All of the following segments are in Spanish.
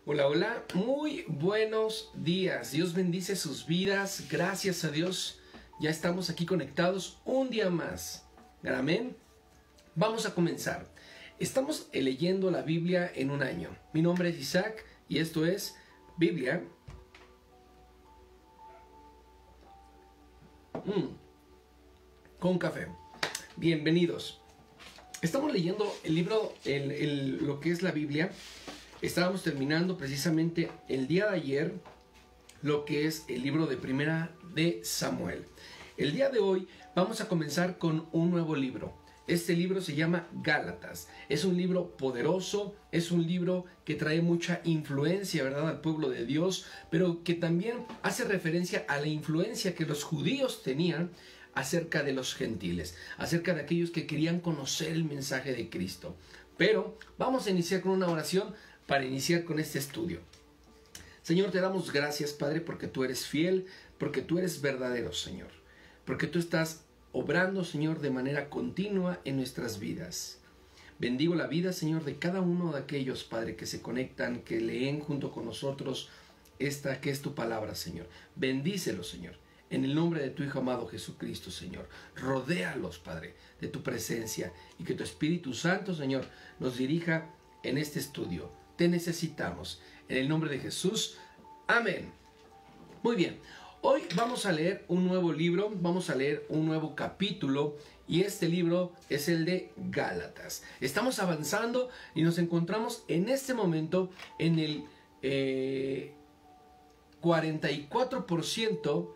Hola, hola, muy buenos días. Dios bendice sus vidas. Gracias a Dios. Ya estamos aquí conectados un día más. Amén. Vamos a comenzar. Estamos leyendo la Biblia en un año. Mi nombre es Isaac y esto es Biblia. Con café. Bienvenidos. Estamos leyendo el libro, lo que es la Biblia. Estábamos terminando precisamente el día de ayer lo que es el libro de Primera de Samuel. El día de hoy vamos a comenzar con un nuevo libro. Este libro se llama Gálatas. Es un libro poderoso, es un libro que trae mucha influencia, ¿verdad?, al pueblo de Dios, pero que también hace referencia a la influencia que los judíos tenían acerca de los gentiles, acerca de aquellos que querían conocer el mensaje de Cristo. Pero vamos a iniciar con una oración para iniciar con este estudio. Señor, te damos gracias, Padre, porque tú eres fiel, porque tú eres verdadero, Señor, porque tú estás obrando, Señor, de manera continua en nuestras vidas. Bendigo la vida, Señor, de cada uno de aquellos, Padre, que se conectan, que leen junto con nosotros esta que es tu palabra, Señor. Bendícelos, Señor, en el nombre de tu Hijo amado Jesucristo, Señor. Rodéalos, Padre, de tu presencia y que tu Espíritu Santo, Señor, nos dirija en este estudio. Te necesitamos. En el nombre de Jesús. Amén. Muy bien. Hoy vamos a leer un nuevo libro. Vamos a leer un nuevo capítulo. Y este libro es el de Gálatas. Estamos avanzando y nos encontramos en este momento en el 44%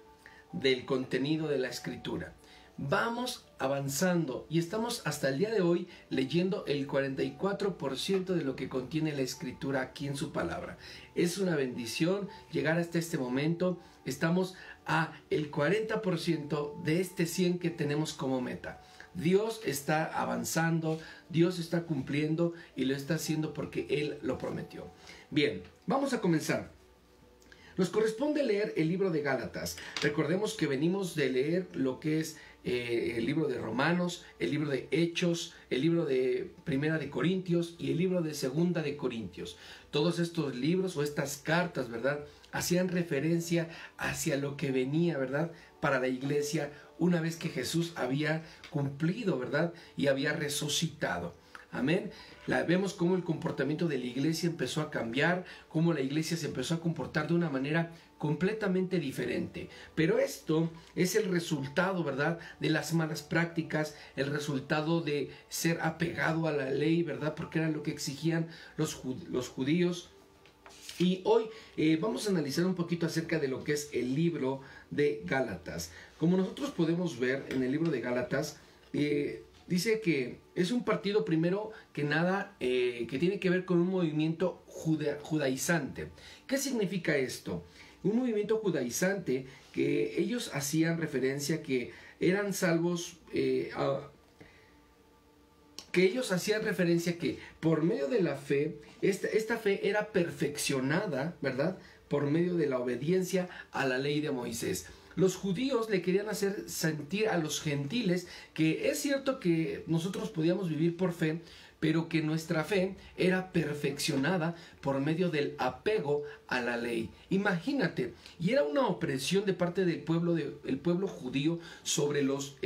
del contenido de la Escritura. Vamos avanzando y estamos hasta el día de hoy leyendo el 44% de lo que contiene la Escritura aquí en su palabra. Es una bendición llegar hasta este momento. Estamos a el 40% de este 100 que tenemos como meta. Dios está avanzando, Dios está cumpliendo y lo está haciendo porque Él lo prometió. Bien, vamos a comenzar. Nos corresponde leer el libro de Gálatas. Recordemos que venimos de leer lo que es el libro de Romanos, el libro de Hechos, el libro de Primera de Corintios y el libro de Segunda de Corintios. Todos estos libros o estas cartas, ¿verdad?, hacían referencia hacia lo que venía, ¿verdad?, para la iglesia una vez que Jesús había cumplido, ¿verdad?, y había resucitado. Amén. Vemos cómo el comportamiento de la iglesia empezó a cambiar, cómo la iglesia se empezó a comportar de una manera completamente diferente. Pero esto es el resultado, ¿verdad?, de las malas prácticas, el resultado de ser apegado a la ley, ¿verdad?, porque era lo que exigían los judíos. Y hoy vamos a analizar un poquito acerca de lo que es el libro de Gálatas. Como nosotros podemos ver en el libro de Gálatas, dice que es un partido, primero que nada, que tiene que ver con un movimiento judaizante. ¿Qué significa esto? Un movimiento judaizante que ellos hacían referencia que eran salvos, que ellos hacían referencia que por medio de la fe, esta fe era perfeccionada, ¿verdad?, por medio de la obediencia a la ley de Moisés. Los judíos le querían hacer sentir a los gentiles que es cierto que nosotros podíamos vivir por fe, pero que nuestra fe era perfeccionada por medio del apego a la ley. Imagínate, y era una opresión de parte del pueblo judío sobre los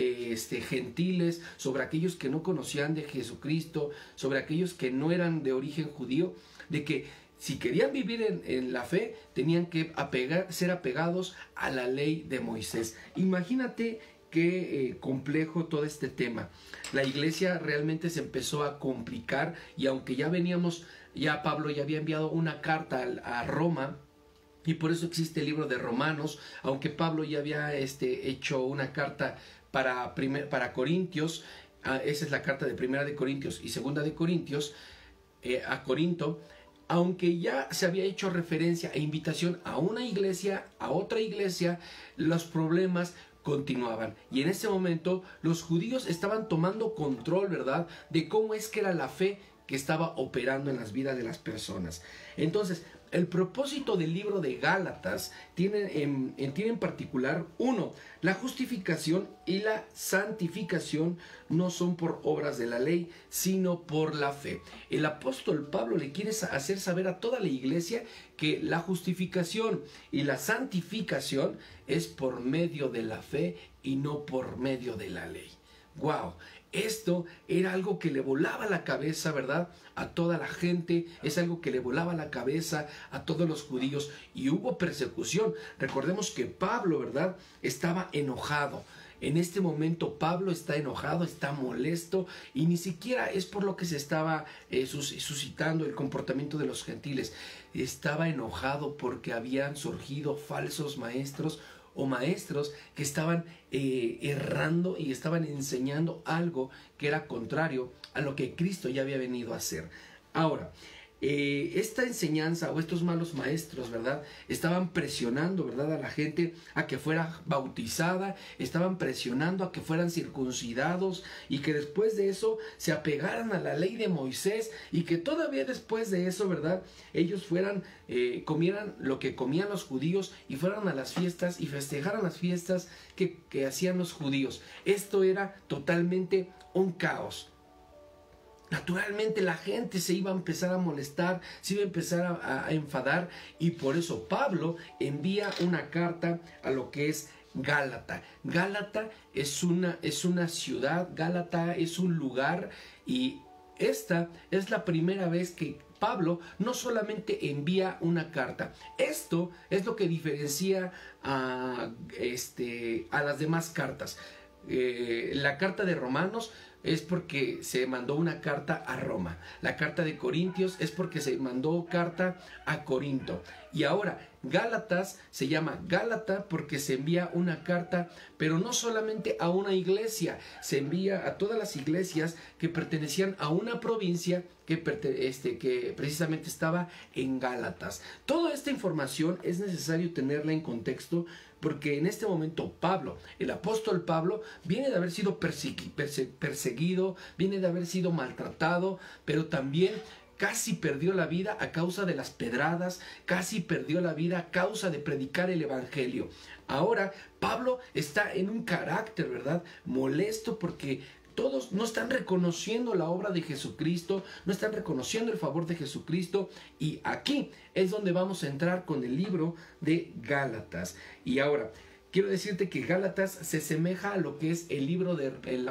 gentiles, sobre aquellos que no conocían de Jesucristo, sobre aquellos que no eran de origen judío, de que si querían vivir en la fe, tenían que ser apegados a la ley de Moisés. Imagínate qué complejo todo este tema. La iglesia realmente se empezó a complicar y aunque ya Pablo ya había enviado una carta a Roma, y por eso existe el libro de Romanos, aunque Pablo ya había hecho una carta para Corintios, esa es la carta de Primera de Corintios y Segunda de Corintios, a Corinto. Aunque ya se había hecho referencia e invitación a una iglesia, a otra iglesia, los problemas continuaban. Y en ese momento los judíos estaban tomando control, ¿verdad?, de cómo es que era la fe que estaba operando en las vidas de las personas. Entonces, el propósito del libro de Gálatas tiene en particular, uno, la justificación y la santificación no son por obras de la ley, sino por la fe. El apóstol Pablo le quiere hacer saber a toda la iglesia que la justificación y la santificación es por medio de la fe y no por medio de la ley. ¡Wow! Esto era algo que le volaba la cabeza, ¿verdad?, a toda la gente. Es algo que le volaba la cabeza a todos los judíos. Y hubo persecución. Recordemos que Pablo, ¿verdad?, estaba enojado. En este momento Pablo está enojado, está molesto, y ni siquiera es por lo que se estaba suscitando el comportamiento de los gentiles. Estaba enojado porque habían surgido falsos maestros o maestros que estaban errando y estaban enseñando algo que era contrario a lo que Cristo ya había venido a hacer. Ahora, esta enseñanza o estos malos maestros, ¿verdad?, estaban presionando, ¿verdad?, a la gente a que fuera bautizada, estaban presionando a que fueran circuncidados y que después de eso se apegaran a la ley de Moisés, y que todavía después de eso, ¿verdad?, ellos fueran, comieran lo que comían los judíos y fueran a las fiestas y festejaran las fiestas que hacían los judíos. Esto era totalmente un caos. Naturalmente la gente se iba a empezar a molestar, se iba a empezar a enfadar, y por eso Pablo envía una carta a lo que es Gálata. Gálata es una ciudad, Gálata es un lugar, y esta es la primera vez que Pablo no solamente envía una carta. Esto es lo que diferencia a las demás cartas. La carta de Romanos es porque se mandó una carta a Roma. La carta de Corintios es porque se mandó carta a Corinto. Y ahora Gálatas se llama Gálata porque se envía una carta, pero no solamente a una iglesia, se envía a todas las iglesias que pertenecían a una provincia que precisamente estaba en Gálatas. Toda esta información es necesario tenerla en contexto, porque en este momento Pablo, el apóstol Pablo, viene de haber sido perseguido, viene de haber sido maltratado, pero también casi perdió la vida a causa de las pedradas, casi perdió la vida a causa de predicar el evangelio. Ahora Pablo está en un carácter, ¿verdad?, molesto porque todos no están reconociendo la obra de Jesucristo, no están reconociendo el favor de Jesucristo, y aquí es donde vamos a entrar con el libro de Gálatas. Y ahora, quiero decirte que Gálatas se asemeja a lo que es el libro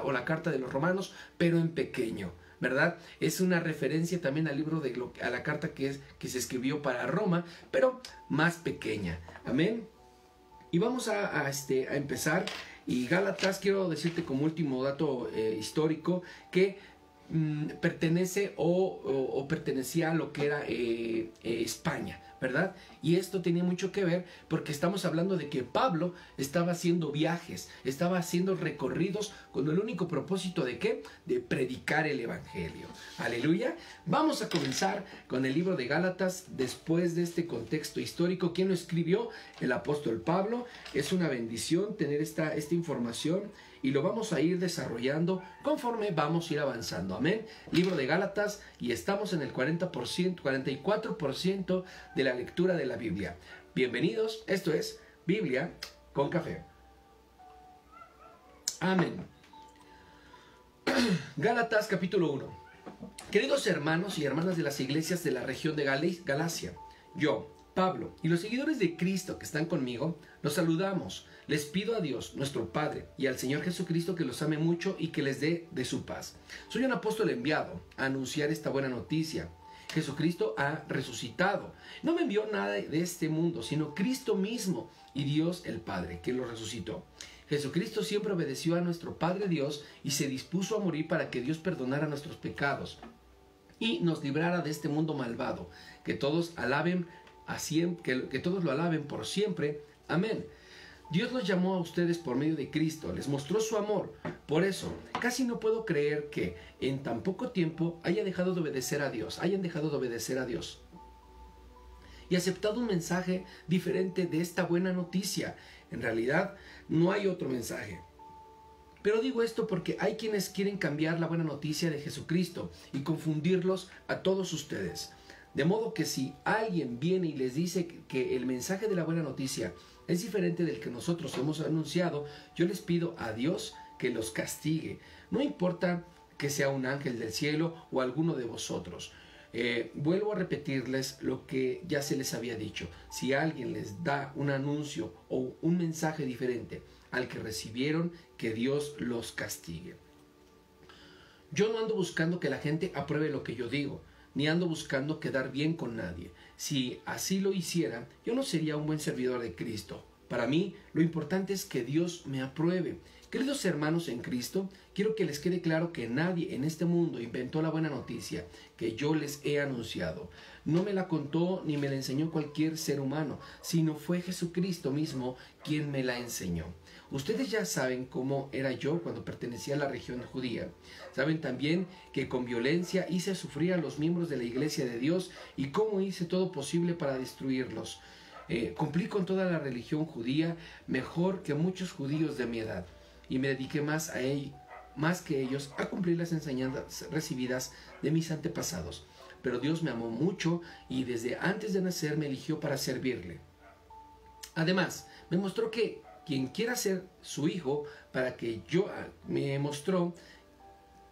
o la carta de los Romanos, pero en pequeño, ¿verdad? Es una referencia también al libro a la carta que se escribió para Roma, pero más pequeña. Amén. Y vamos a empezar. Y Gálatas, quiero decirte como último dato histórico, que pertenece o pertenecía a lo que era España, ¿verdad? Y esto tenía mucho que ver porque estamos hablando de que Pablo estaba haciendo viajes, estaba haciendo recorridos con el único propósito de ¿qué? De predicar el evangelio. Aleluya. Vamos a comenzar con el libro de Gálatas después de este contexto histórico. ¿Quién lo escribió? El apóstol Pablo. Es una bendición tener esta información, y lo vamos a ir desarrollando conforme vamos a ir avanzando. Amén. Libro de Gálatas, y estamos en el 44% de la lectura de la Biblia. Bienvenidos, esto es Biblia con Café. Amén. Gálatas capítulo 1. Queridos hermanos y hermanas de las iglesias de la región de Galacia, yo, Pablo, y los seguidores de Cristo que están conmigo, los saludamos. Les pido a Dios, nuestro Padre, y al Señor Jesucristo que los ame mucho y que les dé de su paz. Soy un apóstol enviado a anunciar esta buena noticia. Jesucristo ha resucitado. No me envió nada de este mundo, sino Cristo mismo y Dios el Padre, que lo resucitó. Jesucristo siempre obedeció a nuestro Padre Dios y se dispuso a morir para que Dios perdonara nuestros pecados y nos librara de este mundo malvado. Que todos todos lo alaben por siempre. Amén. Dios los llamó a ustedes por medio de Cristo, les mostró su amor. Por eso, casi no puedo creer que en tan poco tiempo hayan dejado de obedecer a Dios y aceptado un mensaje diferente de esta buena noticia. En realidad, no hay otro mensaje. Pero digo esto porque hay quienes quieren cambiar la buena noticia de Jesucristo y confundirlos a todos ustedes. De modo que si alguien viene y les dice que el mensaje de la buena noticia es diferente del que nosotros hemos anunciado, yo les pido a Dios que los castigue. No importa que sea un ángel del cielo o alguno de vosotros. Vuelvo a repetirles lo que ya se les había dicho. Si alguien les da un anuncio o un mensaje diferente al que recibieron, que Dios los castigue. Yo no ando buscando que la gente apruebe lo que yo digo, ni ando buscando quedar bien con nadie. Si así lo hiciera, yo no sería un buen servidor de Cristo. Para mí, lo importante es que Dios me apruebe. Queridos hermanos en Cristo, quiero que les quede claro que nadie en este mundo inventó la buena noticia que yo les he anunciado. No me la contó ni me la enseñó cualquier ser humano, sino fue Jesucristo mismo quien me la enseñó. Ustedes ya saben cómo era yo cuando pertenecía a la región judía. Saben también que con violencia hice sufrir a los miembros de la Iglesia de Dios y cómo hice todo posible para destruirlos. Cumplí con toda la religión judía mejor que muchos judíos de mi edad y me dediqué más que ellos a cumplir las enseñanzas recibidas de mis antepasados. Pero Dios me amó mucho y desde antes de nacer me eligió para servirle. Además, me mostró que quien quiera ser su hijo, me mostró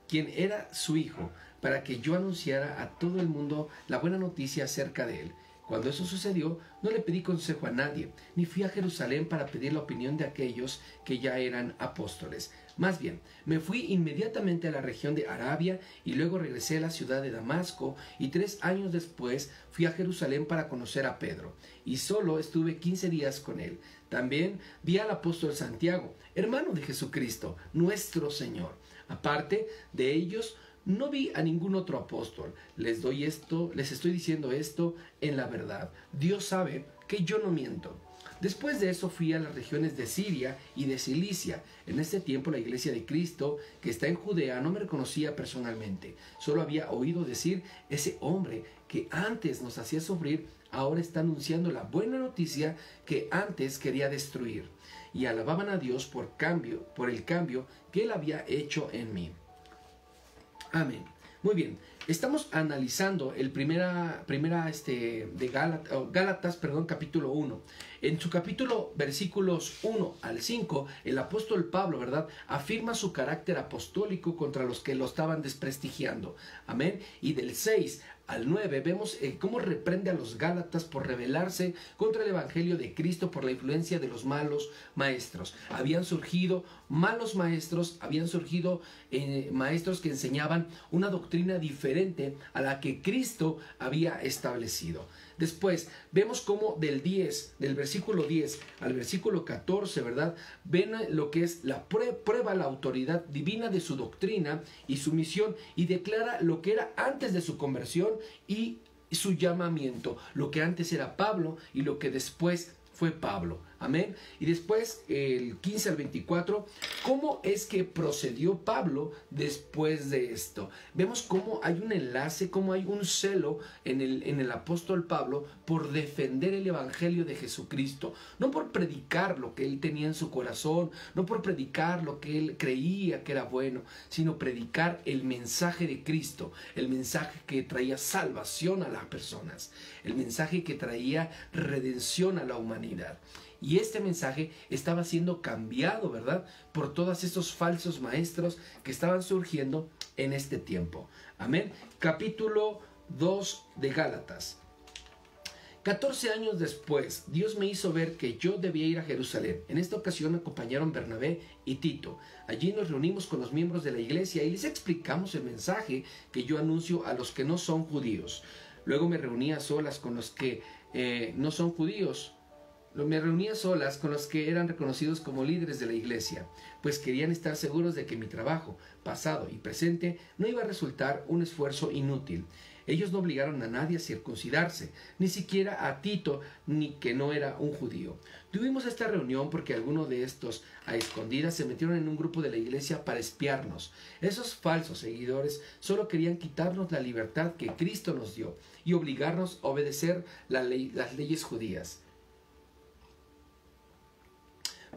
quién era su hijo, para que yo anunciara a todo el mundo la buena noticia acerca de él. Cuando eso sucedió, no le pedí consejo a nadie, ni fui a Jerusalén para pedir la opinión de aquellos que ya eran apóstoles. Más bien, me fui inmediatamente a la región de Arabia y luego regresé a la ciudad de Damasco y 3 años después fui a Jerusalén para conocer a Pedro y solo estuve 15 días con él. También vi al apóstol Santiago, hermano de Jesucristo, nuestro Señor. Aparte de ellos, no vi a ningún otro apóstol. Les estoy diciendo esto en la verdad. Dios sabe que yo no miento. Después de eso fui a las regiones de Siria y de Cilicia. En este tiempo la iglesia de Cristo, que está en Judea, no me reconocía personalmente. Solo había oído decir, ese hombre que antes nos hacía sufrir, ahora está anunciando la buena noticia que antes quería destruir. Y alababan a Dios por el cambio que él había hecho en mí. Amén. Muy bien, estamos analizando el Gálatas, capítulo 1. En su capítulo, versículos 1 al 5, el apóstol Pablo, ¿verdad?, afirma su carácter apostólico contra los que lo estaban desprestigiando. Amén. Y del 6 al 9 vemos cómo reprende a los Gálatas por rebelarse contra el evangelio de Cristo por la influencia de los malos maestros. Habían surgido malos maestros, maestros que enseñaban una doctrina diferente a la que Cristo había establecido. Después vemos cómo del versículo 10 al versículo 14, ¿verdad?, ven lo que es la prueba la autoridad divina de su doctrina y su misión y declara lo que era antes de su conversión y su llamamiento, lo que antes era Pablo y lo que después fue Pablo. Amén. Y después, el 15 al 24, ¿cómo es que procedió Pablo después de esto? Vemos cómo hay un enlace, cómo hay un celo en el apóstol Pablo por defender el evangelio de Jesucristo. No por predicar lo que él tenía en su corazón, no por predicar lo que él creía que era bueno, sino predicar el mensaje de Cristo, el mensaje que traía salvación a las personas, el mensaje que traía redención a la humanidad. Y este mensaje estaba siendo cambiado, ¿verdad?, por todos estos falsos maestros que estaban surgiendo en este tiempo. Amén. Capítulo 2 de Gálatas. 14 años después, Dios me hizo ver que yo debía ir a Jerusalén. En esta ocasión me acompañaron Bernabé y Tito. Allí nos reunimos con los miembros de la iglesia y les explicamos el mensaje que yo anuncio a los que no son judíos. Luego me reuní a solas con los que no son judíos. Me reunía solas con los que eran reconocidos como líderes de la iglesia, pues querían estar seguros de que mi trabajo, pasado y presente, no iba a resultar un esfuerzo inútil. Ellos no obligaron a nadie a circuncidarse, ni siquiera a Tito, ni que no era un judío. Tuvimos esta reunión porque algunos de estos, a escondidas, se metieron en un grupo de la iglesia para espiarnos. Esos falsos seguidores solo querían quitarnos la libertad que Cristo nos dio y obligarnos a obedecer las leyes judías.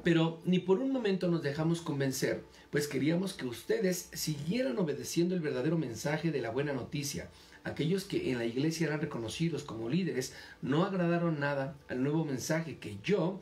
Pero ni por un momento nos dejamos convencer, pues queríamos que ustedes siguieran obedeciendo el verdadero mensaje de la buena noticia. Aquellos que en la iglesia eran reconocidos como líderes no agradaron nada al nuevo mensaje que yo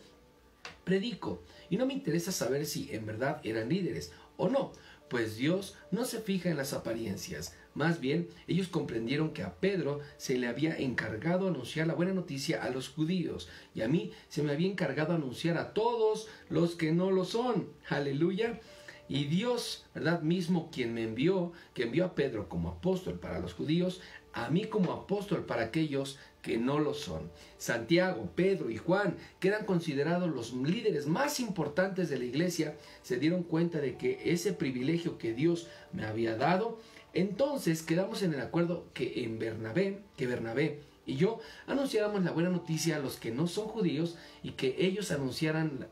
predico. Y no me interesa saber si en verdad eran líderes o no, pues Dios no se fija en las apariencias. Más bien, ellos comprendieron que a Pedro se le había encargado anunciar la buena noticia a los judíos, y a mí se me había encargado anunciar a todos los que no lo son. Aleluya. Y Dios, ¿verdad? Mismo quien me envió, que envió a Pedro como apóstol para los judíos, a mí como apóstol para aquellos que no lo son. Santiago, Pedro y Juan, que eran considerados los líderes más importantes de la iglesia, se dieron cuenta de que ese privilegio que Dios me había dado. Entonces quedamos en el acuerdo que Bernabé y yo anunciáramos la buena noticia a los que no son judíos y que ellos anunciaran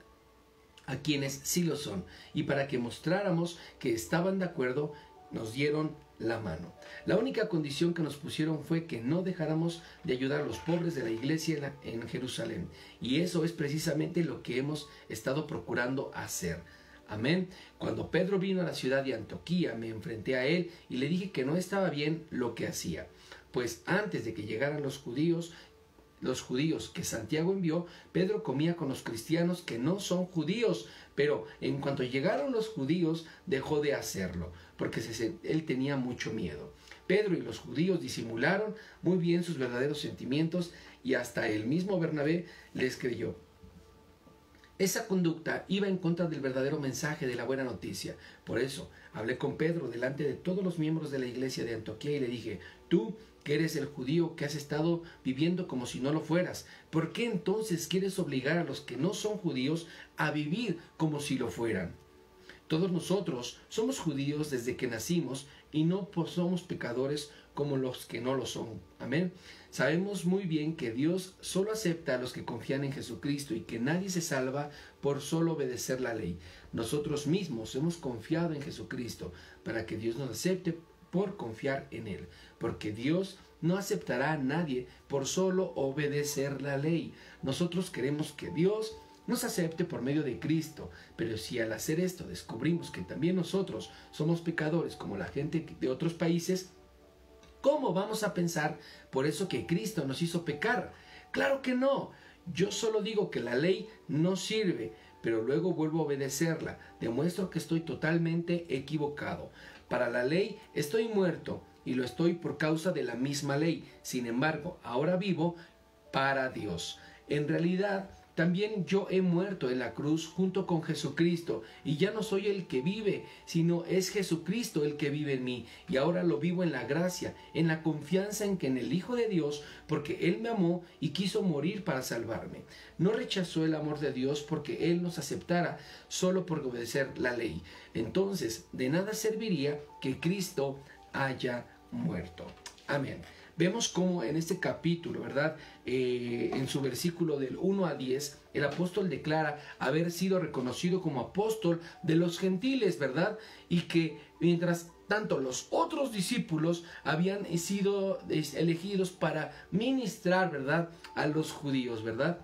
a quienes sí lo son. Y para que mostráramos que estaban de acuerdo, nos dieron la mano. La única condición que nos pusieron fue que no dejáramos de ayudar a los pobres de la iglesia en Jerusalén. Y eso es precisamente lo que hemos estado procurando hacer. Amén. Cuando Pedro vino a la ciudad de Antioquía, me enfrenté a él y le dije que no estaba bien lo que hacía. Pues antes de que llegaran los judíos que Santiago envió, Pedro comía con los cristianos que no son judíos, pero en cuanto llegaron los judíos dejó de hacerlo, porque él tenía mucho miedo. Pedro y los judíos disimularon muy bien sus verdaderos sentimientos y hasta el mismo Bernabé les creyó. Esa conducta iba en contra del verdadero mensaje de la buena noticia. Por eso hablé con Pedro delante de todos los miembros de la iglesia de Antioquía y le dije: tú, que eres el judío que has estado viviendo como si no lo fueras, ¿por qué entonces quieres obligar a los que no son judíos a vivir como si lo fueran? Todos nosotros somos judíos desde que nacimos y no somos pecadores como los que no lo son. Amén. Sabemos muy bien que Dios solo acepta a los que confían en Jesucristo y que nadie se salva por solo obedecer la ley. Nosotros mismos hemos confiado en Jesucristo para que Dios nos acepte por confiar en Él, porque Dios no aceptará a nadie por solo obedecer la ley. Nosotros queremos que Dios nos acepte por medio de Cristo, pero si al hacer esto descubrimos que también nosotros somos pecadores como la gente de otros países, ¿cómo vamos a pensar por eso que Cristo nos hizo pecar? Claro que no. Yo solo digo que la ley no sirve, pero luego vuelvo a obedecerla. Demuestro que estoy totalmente equivocado. Para la ley estoy muerto y lo estoy por causa de la misma ley. Sin embargo, ahora vivo para Dios. En realidad, también yo he muerto en la cruz junto con Jesucristo, y ya no soy el que vive, sino es Jesucristo el que vive en mí, y ahora lo vivo en la gracia, en la confianza en el Hijo de Dios, porque Él me amó y quiso morir para salvarme. No rechazó el amor de Dios porque Él nos aceptara solo por obedecer la ley. Entonces, de nada serviría que Cristo haya muerto. Amén. Vemos cómo en este capítulo, ¿verdad? En su versículo del 1 a 10, el apóstol declara haber sido reconocido como apóstol de los gentiles, ¿verdad? Y que mientras tanto los otros discípulos habían sido elegidos para ministrar, ¿verdad? A los judíos, ¿verdad?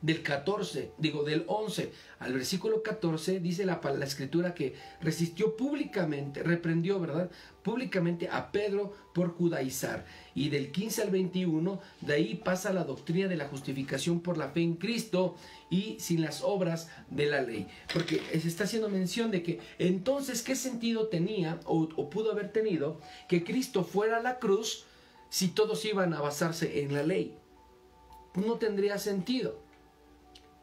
Del 11 al versículo 14 dice la escritura que reprendió, ¿verdad? Públicamente a Pedro por judaizar. Y del 15 al 21, de ahí pasa la doctrina de la justificación por la fe en Cristo y sin las obras de la ley. Porque se está haciendo mención de que entonces, ¿qué sentido tenía o pudo haber tenido que Cristo fuera a la cruz si todos iban a basarse en la ley? No tendría sentido.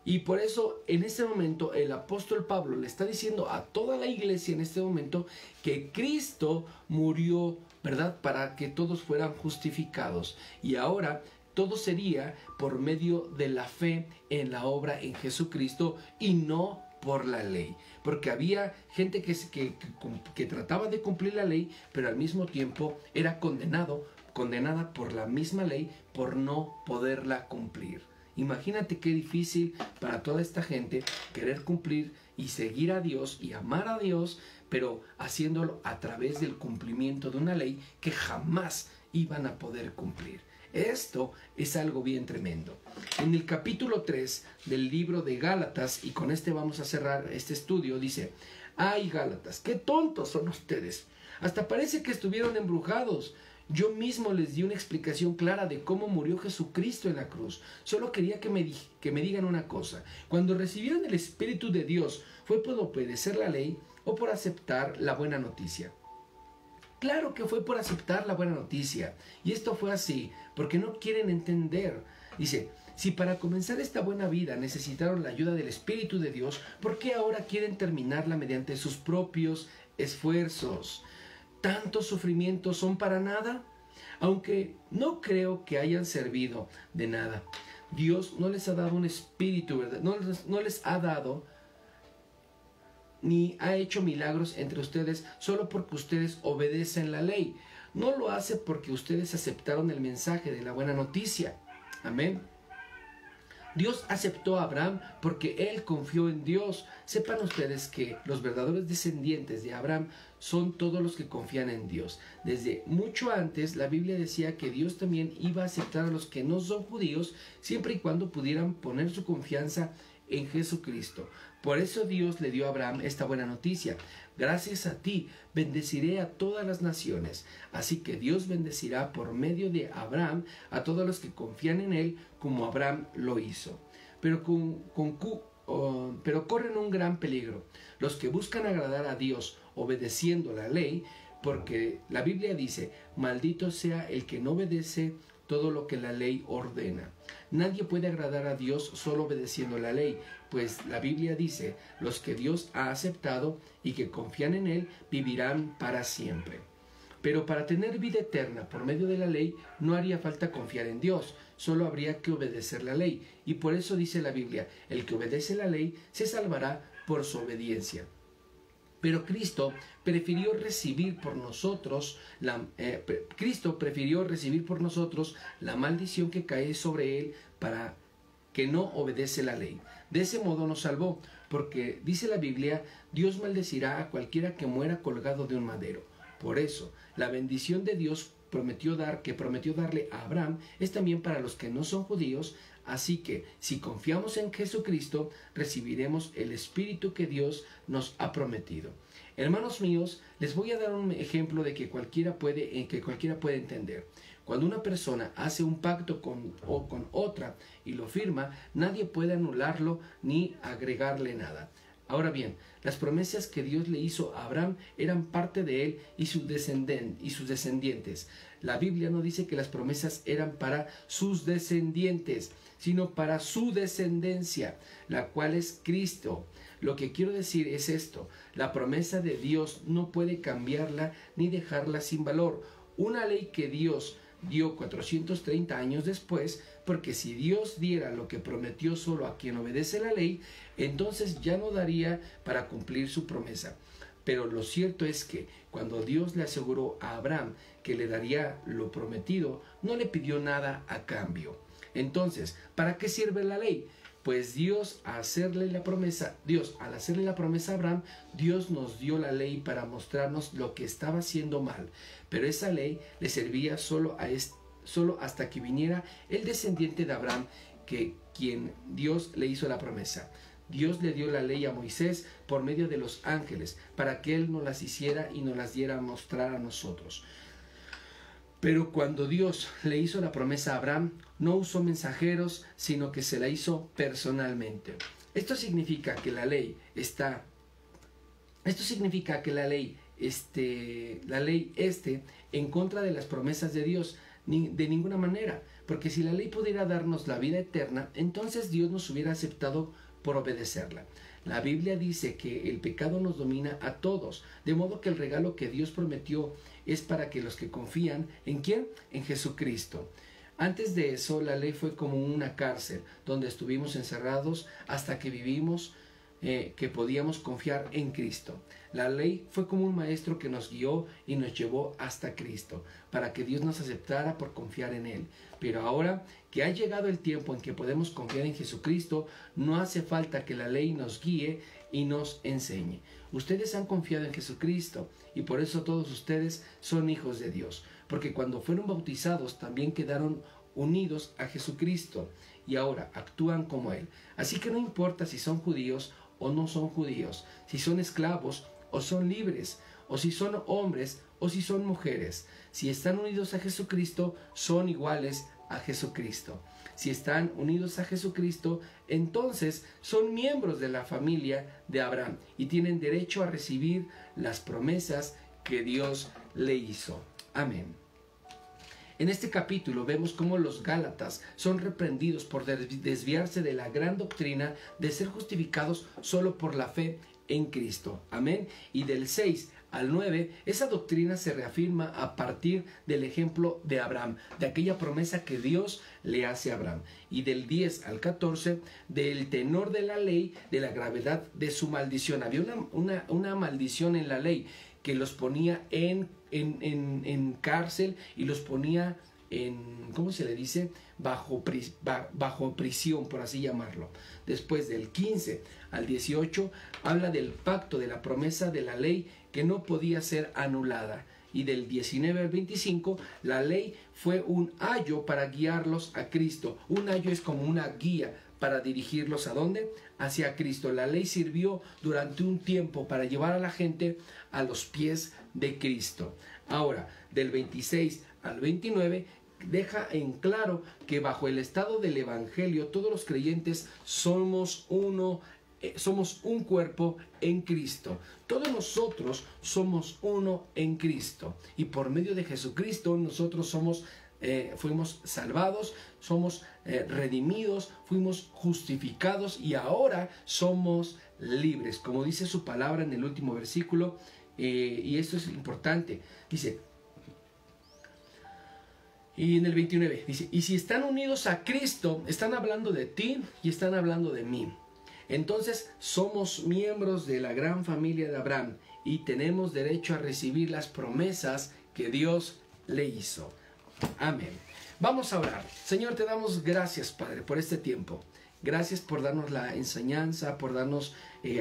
Y por eso en este momento el apóstol Pablo le está diciendo a toda la iglesia en este momento que Cristo murió, ¿verdad? Para que todos fueran justificados. Y ahora todo sería por medio de la fe en la obra en Jesucristo y no por la ley. Porque había gente que trataba de cumplir la ley, pero al mismo tiempo era condenada por la misma ley por no poderla cumplir. Imagínate qué difícil para toda esta gente querer cumplir y seguir a Dios y amar a Dios, pero haciéndolo a través del cumplimiento de una ley que jamás iban a poder cumplir. Esto es algo bien tremendo. En el capítulo 3 del libro de Gálatas, y con este vamos a cerrar este estudio, dice: ¡ay, Gálatas, qué tontos son ustedes! Hasta parece que estuvieron embrujados. Yo mismo les di una explicación clara de cómo murió Jesucristo en la cruz. Solo quería que me digan una cosa. Cuando recibieron el Espíritu de Dios, ¿fue por obedecer la ley o por aceptar la buena noticia? Claro que fue por aceptar la buena noticia. Y esto fue así, porque no quieren entender. Dice: si para comenzar esta buena vida necesitaron la ayuda del Espíritu de Dios, ¿por qué ahora quieren terminarla mediante sus propios esfuerzos? ¿Tantos sufrimientos son para nada? Aunque no creo que hayan servido de nada. Dios no les ha dado un espíritu, ¿verdad? No les ha dado ni ha hecho milagros entre ustedes solo porque ustedes obedecen la ley. No lo hace porque ustedes aceptaron el mensaje de la buena noticia. Amén. Dios aceptó a Abraham porque él confió en Dios. Sepan ustedes que los verdaderos descendientes de Abraham son todos los que confían en Dios. Desde mucho antes, la Biblia decía que Dios también iba a aceptar a los que no son judíos, siempre y cuando pudieran poner su confianza en Jesucristo. Por eso Dios le dio a Abraham esta buena noticia: gracias a ti bendeciré a todas las naciones. Así que Dios bendecirá por medio de Abraham a todos los que confían en él, como Abraham lo hizo. Pero corren un gran peligro los que buscan agradar a Dios obedeciendo la ley, porque la Biblia dice: maldito sea el que no obedece todo lo que la ley ordena. Nadie puede agradar a Dios solo obedeciendo la ley, pues la Biblia dice: los que Dios ha aceptado y que confían en él vivirán para siempre. Pero para tener vida eterna por medio de la ley no haría falta confiar en Dios, solo habría que obedecer la ley. Y por eso dice la Biblia: el que obedece la ley se salvará por su obediencia. Pero Cristo prefirió recibir por nosotros la maldición que cae sobre él para que no obedece la ley. De ese modo nos salvó, porque dice la Biblia: Dios maldecirá a cualquiera que muera colgado de un madero. Por eso, la bendición de Dios que prometió darle a Abraham es también para los que no son judíos. Así que, si confiamos en Jesucristo, recibiremos el Espíritu que Dios nos ha prometido. Hermanos míos, les voy a dar un ejemplo de que cualquiera puede entender. Cuando una persona hace un pacto con otra y lo firma, nadie puede anularlo ni agregarle nada. Ahora bien, las promesas que Dios le hizo a Abraham eran parte de él y sus descendientes. La Biblia no dice que las promesas eran para sus descendientes, sino para su descendencia, la cual es Cristo. Lo que quiero decir es esto: la promesa de Dios no puede cambiarla ni dejarla sin valor. Una ley que Dios dio 430 años después, porque si Dios diera lo que prometió solo a quien obedece la ley, entonces ya no daría para cumplir su promesa. Pero lo cierto es que cuando Dios le aseguró a Abraham que le daría lo prometido, no le pidió nada a cambio. Entonces, ¿para qué sirve la ley? Pues al hacerle la promesa a Abraham, Dios nos dio la ley para mostrarnos lo que estaba haciendo mal. Pero esa ley le servía solo hasta que viniera el descendiente de Abraham, quien Dios le hizo la promesa. Dios le dio la ley a Moisés por medio de los ángeles, para que él nos las hiciera y nos las diera a mostrar a nosotros. Pero cuando Dios le hizo la promesa a Abraham, no usó mensajeros, sino que se la hizo personalmente. Esto significa que la ley esté en contra de las promesas de Dios, de ninguna manera. Porque si la ley pudiera darnos la vida eterna, entonces Dios nos hubiera aceptado por obedecerla. La Biblia dice que el pecado nos domina a todos, de modo que el regalo que Dios prometió es para que los que confían, ¿en quién? En Jesucristo. Antes de eso, la ley fue como una cárcel, donde estuvimos encerrados hasta que vivimos que podíamos confiar en Cristo. La ley fue como un maestro que nos guió y nos llevó hasta Cristo, para que Dios nos aceptara por confiar en Él. Pero ahora que ha llegado el tiempo en que podemos confiar en Jesucristo, no hace falta que la ley nos guíe y nos enseñe. Ustedes han confiado en Jesucristo y por eso todos ustedes son hijos de Dios, porque cuando fueron bautizados también quedaron unidos a Jesucristo y ahora actúan como Él. Así que no importa si son judíos o no son judíos, si son esclavos o son libres, o si son hombres o si son mujeres. Si están unidos a Jesucristo, son iguales a Jesucristo. Si están unidos a Jesucristo, entonces son miembros de la familia de Abraham y tienen derecho a recibir las promesas que Dios le hizo. Amén. En este capítulo vemos cómo los gálatas son reprendidos por desviarse de la gran doctrina de ser justificados solo por la fe en Cristo. Amén. Y del 6 al 9, esa doctrina se reafirma a partir del ejemplo de Abraham, de aquella promesa que Dios le hace a Abraham. Y del 10 al 14, del tenor de la ley, de la gravedad de su maldición. Había una maldición en la ley que los ponía en cárcel y los ponía en, ¿cómo se le dice? Bajo prisión, por así llamarlo. Después del 15 al 18 habla del pacto, de la promesa de la ley que no podía ser anulada. Y del 19 al 25, la ley fue un ayo para guiarlos a Cristo. Un ayo es como una guía para dirigirlos ¿a dónde? Hacia Cristo. La ley sirvió durante un tiempo para llevar a la gente a los pies de Cristo. Ahora, del 26 al 29, deja en claro que bajo el estado del Evangelio todos los creyentes somos uno, somos un cuerpo en Cristo. Todos nosotros somos uno en Cristo. Y por medio de Jesucristo nosotros fuimos salvados, somos redimidos, fuimos justificados y ahora somos libres. Como dice su palabra en el último versículo, y esto es importante, dice, y en el 29, dice, y si están unidos a Cristo, están hablando de ti y están hablando de mí. Entonces somos miembros de la gran familia de Abraham y tenemos derecho a recibir las promesas que Dios le hizo. Amén. Vamos a orar. Señor, te damos gracias, Padre, por este tiempo. Gracias por darnos la enseñanza, por darnos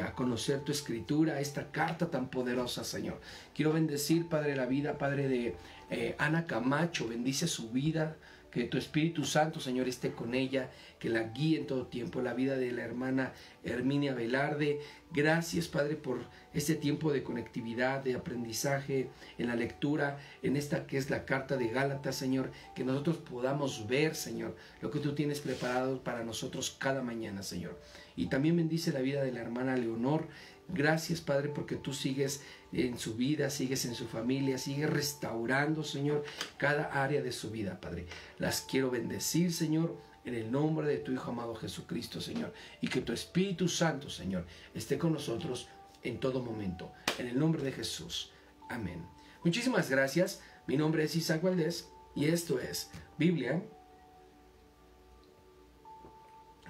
a conocer tu escritura, esta carta tan poderosa, Señor. Quiero bendecir, Padre, la vida, Padre, de Ana Camacho. Bendice su vida, que tu Espíritu Santo, Señor, esté con ella, que la guíe en todo tiempo. La vida de la hermana Herminia Velarde. Gracias, Padre, por este tiempo de conectividad, de aprendizaje en la lectura, en esta que es la carta de Gálatas, Señor, que nosotros podamos ver, Señor, lo que tú tienes preparado para nosotros cada mañana, Señor. Y también bendice la vida de la hermana Leonor. Gracias, Padre, porque tú sigues en su vida, sigues en su familia, sigues restaurando, Señor, cada área de su vida, Padre. Las quiero bendecir, Señor, en el nombre de tu Hijo amado Jesucristo, Señor. Y que tu Espíritu Santo, Señor, esté con nosotros en todo momento. En el nombre de Jesús. Amén. Muchísimas gracias. Mi nombre es Isaac Valdés y esto es Biblia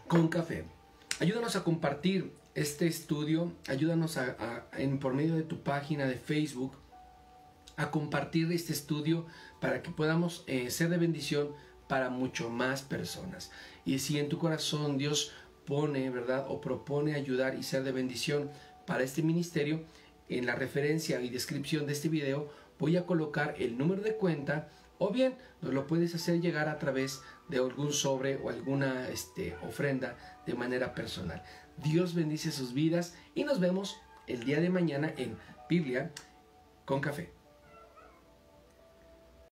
con Café. Ayúdanos a compartir este estudio, ayúdanos por medio de tu página de Facebook a compartir este estudio para que podamos ser de bendición para mucho más personas. Y si en tu corazón Dios pone, ¿verdad?, o propone ayudar y ser de bendición para este ministerio, en la referencia y descripción de este video voy a colocar el número de cuenta, o bien nos lo puedes hacer llegar a través de algún sobre o alguna ofrenda de manera personal. Dios bendice sus vidas y nos vemos el día de mañana en Biblia con Café.